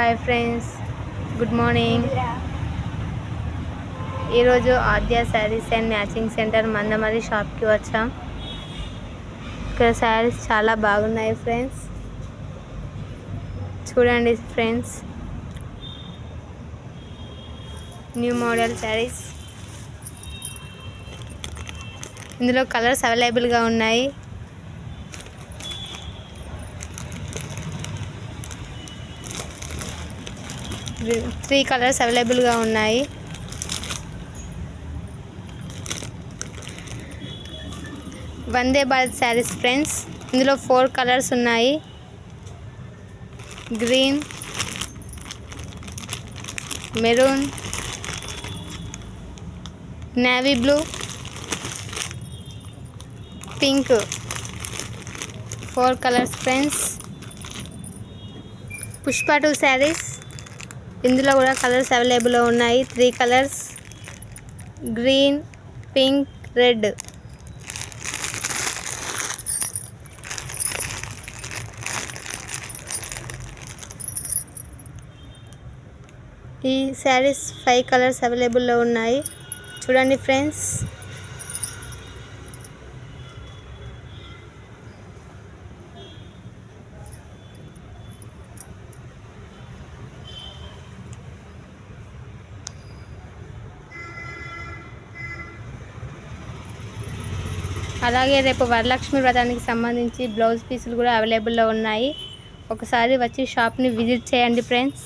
Hi friends, good morning. ఈరోజు Aadya saris and matching centre Mandamarri షాప్కి వచ్చాం. ఇక్కడ శారీస్ చాలా బాగున్నాయి ఫ్రెండ్స్, చూడండి ఫ్రెండ్స్. న్యూ మోడల్ శారీస్, ఇందులో కలర్స్ అవైలబుల్గా ఉన్నాయి. త్రీ కలర్స్ అవైలబుల్గా ఉన్నాయి. వందే భారత్ శారీస్ ఫ్రెండ్స్, ఇందులో 4 కలర్స్ ఉన్నాయి. Green, maroon, navy blue, pink, 4 colours friends. Pushpa 2 saris, ఇందులో కూడా కలర్స్ అవైలబుల్లో ఉన్నాయి. 3 కలర్స్, గ్రీన్, పింక్, రెడ్. ఈ శారీస్ 5 కలర్స్ అవైలబుల్లో ఉన్నాయి, చూడండి ఫ్రెండ్స్. అలాగే రేపు వరలక్ష్మి వ్రతానికి సంబంధించి బ్లౌజ్ పీసులు కూడా అవైలబుల్లో ఉన్నాయి. ఒకసారి వచ్చి షాప్ని విజిట్ చేయండి ఫ్రెండ్స్.